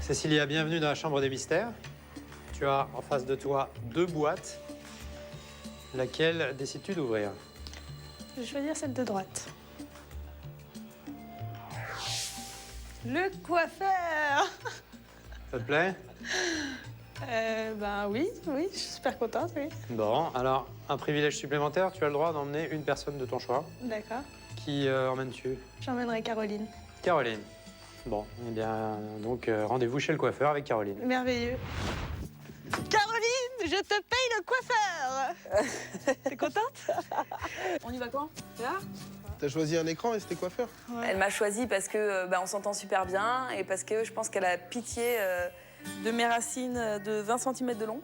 Cécilia, bienvenue dans la chambre des mystères. Tu as en face de toi 2 boîtes. Laquelle décides-tu d'ouvrir? Je vais choisir celle de droite. Le coiffeur. Ça te plaît? Ben oui, je suis super contente, oui. Bon, alors, un privilège supplémentaire, tu as le droit d'emmener une personne de ton choix. D'accord. Qui emmènes-tu? J'emmènerai Caroline. Caroline. Bon, eh bien, donc, rendez-vous chez le coiffeur avec Caroline. Merveilleux. Caroline, je te paye le coiffeur. T'es contente? On y va quand? Là? T'as choisi un écran et c'était coiffeur? Ouais. Elle m'a choisi parce que on s'entend super bien et parce que je pense qu'elle a pitié de mes racines de 20 cm de long.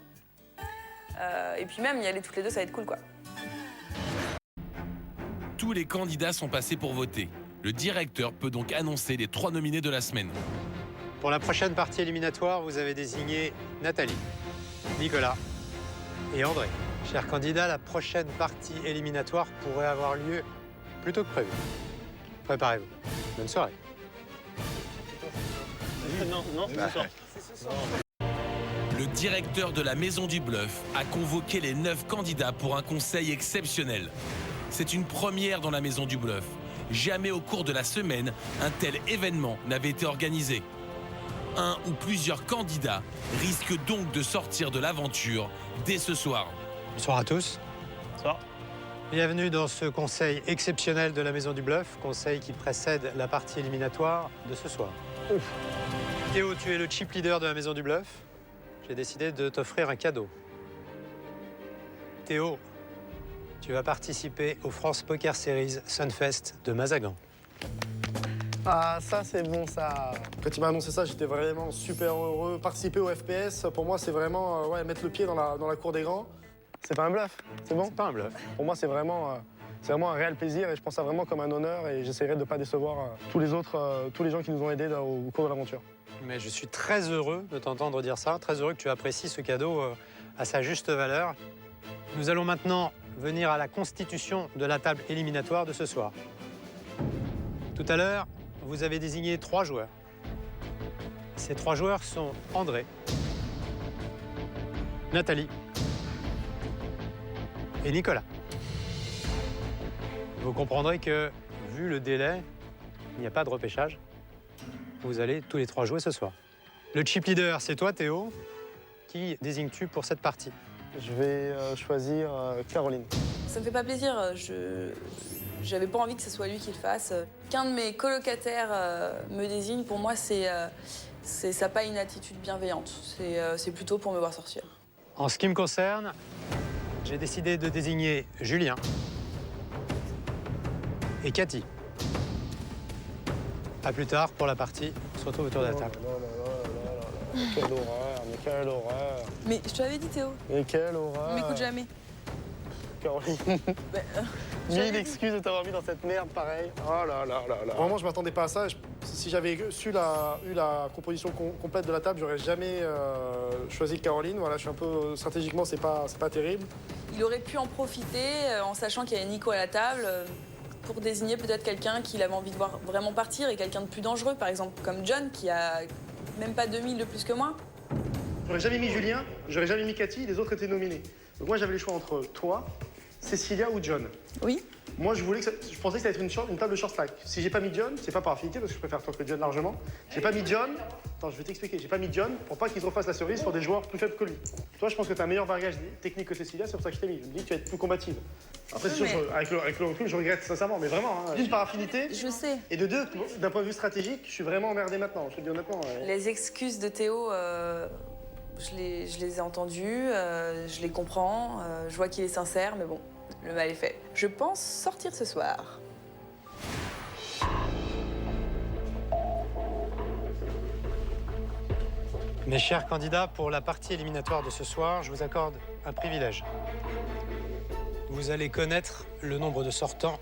Et puis même, y aller toutes les deux, ça va être cool, quoi. Tous les candidats sont passés pour voter. Le directeur peut donc annoncer les 3 nominés de la semaine. Pour la prochaine partie éliminatoire, vous avez désigné Nathalie, Nicolas et André. Chers candidats, la prochaine partie éliminatoire pourrait avoir lieu plus tôt que prévu. Préparez-vous. Bonne soirée. Le directeur de la Maison du Bluff a convoqué les 9 candidats pour un conseil exceptionnel. C'est une première dans la Maison du Bluff. Jamais au cours de la semaine, un tel événement n'avait été organisé. Un ou plusieurs candidats risquent donc de sortir de l'aventure dès ce soir. Bonsoir à tous. Bonsoir. Bienvenue dans ce conseil exceptionnel de la Maison du Bluff, conseil qui précède la partie éliminatoire de ce soir. Théo, tu es le chip leader de la Maison du Bluff. J'ai décidé de t'offrir un cadeau. Théo, tu vas participer au France Poker Series Sunfest de Mazagan. Ah, ça, c'est bon, ça. Quand il m'a annoncé ça, j'étais vraiment super heureux. Participer au FPS, pour moi, c'est vraiment ouais, mettre le pied dans la cour des grands. C'est pas un bluff, c'est bon? C'est pas un bluff. Pour moi, c'est vraiment un réel plaisir et je pense ça vraiment comme un honneur et j'essaierai de ne pas décevoir tous les gens qui nous ont aidés au cours de l'aventure. Mais je suis très heureux de t'entendre dire ça, très heureux que tu apprécies ce cadeau à sa juste valeur. Nous allons maintenant venir à la constitution de la table éliminatoire de ce soir. Tout à l'heure, vous avez désigné 3 joueurs. Ces 3 joueurs sont André, Nathalie et Nicolas. Vous comprendrez que, vu le délai, il n'y a pas de repêchage. Vous allez tous les 3 jouer ce soir. Le chip leader, c'est toi, Théo. Qui désignes-tu pour cette partie? Je vais choisir Caroline. Ça me fait pas plaisir. J'avais pas envie que ce soit lui qui le fasse. Qu'un de mes colocataires me désigne, pour moi, ça n'a pas une attitude bienveillante. C'est plutôt pour me voir sortir. En ce qui me concerne, j'ai décidé de désigner Julien et Cathy. À plus tard pour la partie. On se retrouve autour de la table. Quelle horreur, mais quelle horreur. Mais je te l'avais dit, Théo. Mais quelle horreur. On m'écoute jamais. Caroline. J'avais Mille dit. excuses de t'avoir mis dans cette merde pareil. Oh là là là là. Vraiment, je m'attendais pas à ça. Si j'avais eu la composition complète de la table, j'aurais jamais choisi Caroline. Voilà, je suis un peu stratégiquement, c'est pas terrible. Il aurait pu en profiter en sachant qu'il y avait Nico à la table pour désigner peut-être quelqu'un qu'il avait envie de voir vraiment partir et quelqu'un de plus dangereux, par exemple, comme John, qui a même pas 2000 de plus que moi. J'aurais jamais mis Julien, j'aurais jamais mis Cathy, les autres étaient nominés. Donc moi, j'avais le choix entre toi, Cécilia ou John. Oui. Moi, je pensais que ça allait être une table de short stack. Si j'ai pas mis John, c'est pas par affinité, parce que je préfère toi que John largement. J'ai pas mis John. Attends, je vais t'expliquer. J'ai pas mis John pour pas qu'il se refasse la cerise sur des joueurs plus faibles que lui. Toi, je pense que tu as un meilleur bagage technique que Cécilia, c'est pour ça que je t'ai mis. Je me dis que tu vas être plus combative. Après, c'est sûr, avec le recul, je regrette sincèrement, mais vraiment, hein, d'une par affinité. Je sais. Et de deux, d'un point de vue stratégique, je suis vraiment emmerdé maintenant, je te dis honnêtement. Les excuses de Théo, je les ai entendues, je les comprends, je vois qu'il est sincère, mais bon, le mal est fait. Je pense sortir ce soir. Mes chers candidats, pour la partie éliminatoire de ce soir, je vous accorde un privilège. Vous allez connaître le nombre de sortants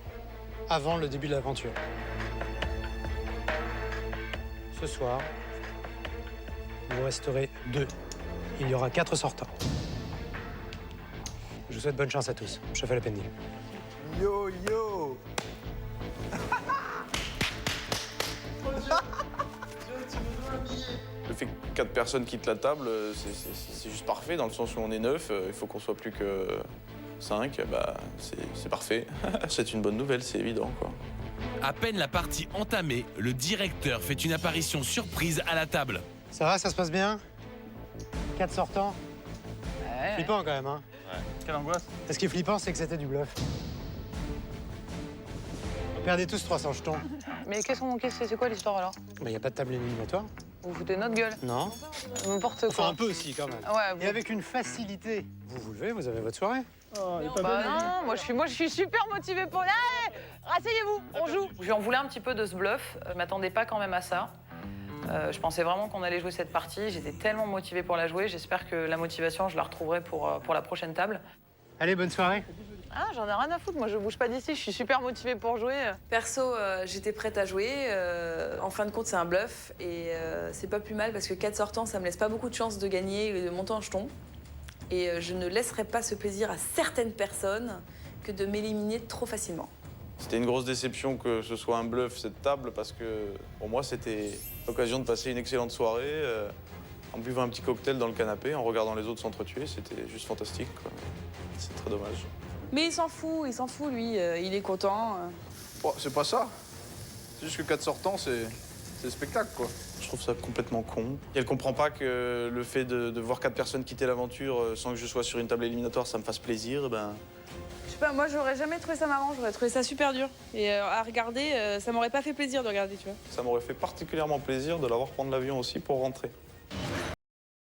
avant le début de l'aventure. Ce soir, vous resterez 2. Il y aura 4 sortants. Je vous souhaite bonne chance à tous. Je fais le pending. Yo, yo. Tu nous dois un billet. Le fait que 4 personnes quittent la table, c'est juste parfait, dans le sens où on est 9, il faut qu'on soit plus que 5, bah, c'est parfait. C'est une bonne nouvelle, c'est évident, quoi. À peine la partie entamée, le directeur fait une apparition surprise à la table. Ça va, ça se passe bien? 4 sortants? Ouais. Flippant quand même, hein? Quelle angoisse. Et ce qui est flippant, c'est que c'était du bluff. Vous perdez tous 300 jetons. Mais c'est quoi l'histoire alors? Mais il n'y a pas de table éliminatoire. Vous foutez notre gueule. Non. N'importe Enfin, quoi. un peu aussi, quand même. Ouais, Et avec une facilité. Vous vous levez, vous avez votre soirée. Oh, il est pas bah belle, non, moi je suis super motivée pour là. Rasseyez-vous, on joue. Je lui en voulais un petit peu de ce bluff. Je m'attendais pas quand même à ça. Je pensais vraiment qu'on allait jouer cette partie. J'étais tellement motivée pour la jouer. J'espère que la motivation, je la retrouverai pour la prochaine table. Allez, bonne soirée. Ah, j'en ai rien à foutre. Moi, je bouge pas d'ici. Je suis super motivée pour jouer. Perso, j'étais prête à jouer. En fin de compte, c'est un bluff. Et c'est pas plus mal parce que 4 sortants, ça me laisse pas beaucoup de chances de gagner et de monter en jeton. Et je ne laisserai pas ce plaisir à certaines personnes que de m'éliminer trop facilement. C'était une grosse déception que ce soit un bluff, cette table, parce que pour moi, c'était l'occasion de passer une excellente soirée, en buvant un petit cocktail dans le canapé, en regardant les autres s'entretuer. C'était juste fantastique, quoi. C'est très dommage. Mais il s'en fout, lui. Il est content. Bon, c'est pas ça. C'est juste que 4 sortants, c'est le spectacle, quoi. Je trouve ça complètement con. Et elle comprend pas que le fait de voir 4 personnes quitter l'aventure sans que je sois sur une table éliminatoire, ça me fasse plaisir, ben... Je sais pas, moi, j'aurais jamais trouvé ça marrant. J'aurais trouvé ça super dur. Et à regarder, ça m'aurait pas fait plaisir de regarder, tu vois. Ça m'aurait fait particulièrement plaisir de la voir prendre l'avion aussi pour rentrer.